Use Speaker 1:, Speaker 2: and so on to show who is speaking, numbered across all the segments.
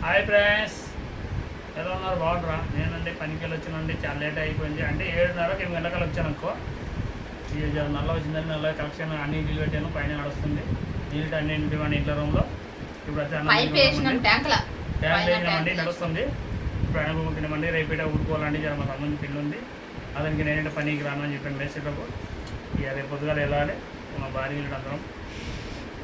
Speaker 1: Hi friends, ఎలా ఉన్నారు? బాగుంటారా? నేనండి పనికి వెళ్ళి వచ్చానండి. చాలా లేట్ అయిపోయింది. అంటే 7:30కి 8 గంటలకు వచ్చాను అనుకో. ఇది నల్ల వచ్చిందని నల్ల కలెక్షన్ అన్ని నీళ్ళు పెట్టాను. పైన నడుస్తుంది నీళ్ళు అన్ని ఇంటి ఇంట్లో రూమ్లో. ఇప్పుడు అయితే ట్యాంక్ వేసినామండి, నడుస్తుంది. ఇప్పుడు ఆయన తినమండి. రేపు ఊరుకోవాలండి. జర మా తమ్ముని పిల్లి ఉంది. అతనికి నేనంటే పనికి రాను అని చెప్పాను. వేసేటప్పుడు ఇక రేపు పొద్దుగాల వెళ్ళాలి. మా భార్య వీళ్ళు అందరం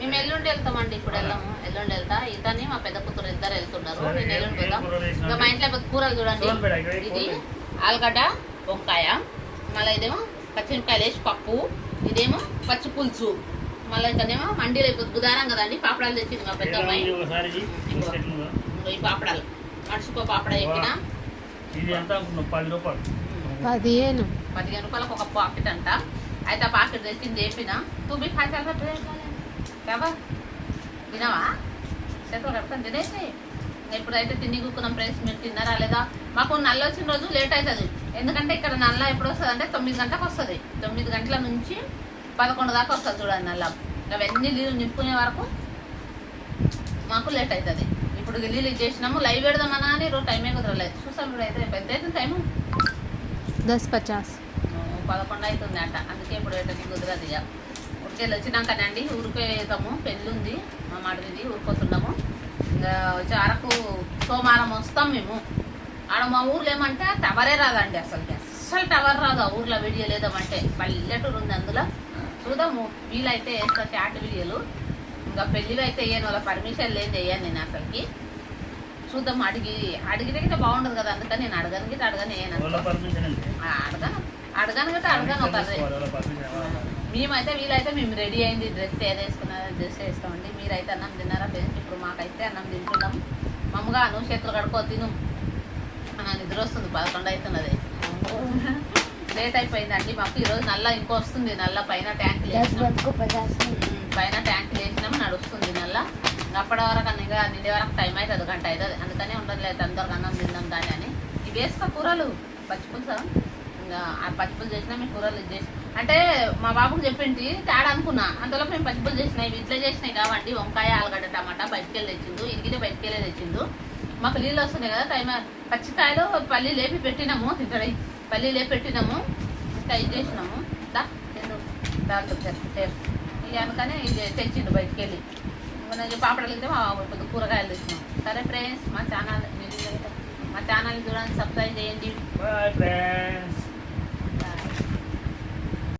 Speaker 2: మేము ఎల్లుండి వెళ్తామండి. ఇప్పుడు వెళ్ళాము. ఎల్లుండి వెళ్తా. ఇతని మా పెద్ద కూతురు ఇద్దరు వెళ్తున్నారు. నేను ఎల్లుండి వెళ్తాం. ఇంకా మా ఇంట్లో కూరలు చూడండి. ఇది ఆలుగడ్డ వంకాయ, మళ్ళీ ఇదేమో పచ్చిమిరకాయలు వేసి పప్పు, ఇదేమో పచ్చి పులుసు, మళ్ళీ ఇతనేమో మండీలో అయిపోతుంది. బుధారం కదండి. పాపడాలు తెచ్చింది మా పెద్ద అమ్మాయి. ఈ పాపడాలు మనిషికో పాపడ చెప్పిన
Speaker 1: 10 రూపాయలు
Speaker 2: 15 రూపాయలకు ఒక పాకెట్ అంట. అయితే ఆ పాకెట్ తెచ్చింది చెప్పిన తూబి ఖాతా తినవా చేతులు కట్టుకొని తినేసి ఎప్పుడైతే తిని కూకున్నాం ఫ్రెండ్స్. మీరు తిన్నారా లేదా? మాకు నల్ల వచ్చిన రోజు లేట్ అవుతుంది. ఎందుకంటే ఇక్కడ నల్ల ఎప్పుడు వస్తుంది అంటే 9 గంటలకు వస్తుంది. 9 గంటల నుంచి 11 దాకా వస్తుంది చూడండి నల్ల. అవన్నీ నీళ్ళు నింపుకునే వరకు మాకు లేట్ అవుతుంది. ఇప్పుడు నీళ్ళు ఇచ్చేసినాము. లైవ్ పెడదామన్నా అని రోజు టైమే కుదరలేదు. చూసాం ఇప్పుడు అయితే పెద్ద అవుతుంది టైము
Speaker 3: 10:50
Speaker 2: 11 అవుతుంది అంట. అందుకే ఇప్పుడు ఏంటంటే కుదరదు. ఇక ఉడికెళ్ళి వచ్చినాకనండి ఊరిపోతాము. పెళ్ళి ఉంది మా మాటది, ఊరిపోతున్నాము. ఇంకా వచ్చే అరకు సోమవారం వస్తాం మేము. ఆడ మా ఊర్లో ఏమంటే టవరే రాదండి. అస్సలు టవర్ రాదు. ఆ ఊర్లో వీడియో లేదామంటే పల్లెటూరు ఉంది. అందులో చూద్దాము. వీలైతే వేస్తా చాట్ వీడియోలు. ఇంకా పెళ్ళిలో అయితే వేయను. వాళ్ళ పర్మిషన్ లేని వేయను నేను అసలుకి. చూద్దాం. అడిగితే బాగుండదు కదా. అందుకని నేను అడగను వేయను. అడగను ఒక మేమైతే వీలైతే మేము రెడీ అయింది. డ్రెస్ వేసుకున్నారా డ్రెస్ వేస్తామండి. మీరైతే అన్నం తిన్నారా ఫ్రెండ్స్? ఇప్పుడు మాకైతే అన్నం తింటున్నాం. మమ్మగా నువ్వు చేతులు కడుక్కో తిను. నిద్ర వస్తుంది. 11 అవుతున్నది. లేట్ అయిపోయిందండి మాకు. ఈరోజు నల్ల ఇంకో వస్తుంది. నల్ల పైన ట్యాంకులు వేసినాము. నడుస్తుంది నల్ల. అప్పటి వరకు ఇంకా నిండే వరకు టైం అవుతుంది. గంట అవుతుంది. అందుకనే ఉండదులేదు. అందరికి అన్నం తిందాం దాని అని. ఇవి వేసుకో కూరలు పచ్చిపులుసు. ఇంకా ఆ పచ్చిపులు చేసినా మీ కూరలు ఇది చేసి అంటే మా బాబుకు చెప్పింది తేడా అనుకున్నా. అంతలో మేము పచ్చిపులు చేసినాయి. ఇట్లా చేసినాయి కావండి. వంకాయ ఆలుగడ్డ టమాటా బయటకెళ్ళి తెచ్చిండు. ఇరిగితే బయటకెళ్ళి తెచ్చిండు. మాకు నీళ్ళు వస్తున్నాయి కదా. టైం పచ్చికాయలు పల్లి లేపి పెట్టినాము. ఇక్కడ పల్లి లేపి పెట్టినాము. ఇంకా ఇది చేసినాము. దాంతో ఇక అందుకనే ఇది తెచ్చిండు బయటకెళ్ళి. పాపడలు అయితే కొద్ది కూరగాయలు తెచ్చినాం. సరే ఫ్రెండ్స్, మా ఛానల్ చూడండి, సబ్స్క్రైబ్ చేయండి.
Speaker 1: Bye friends.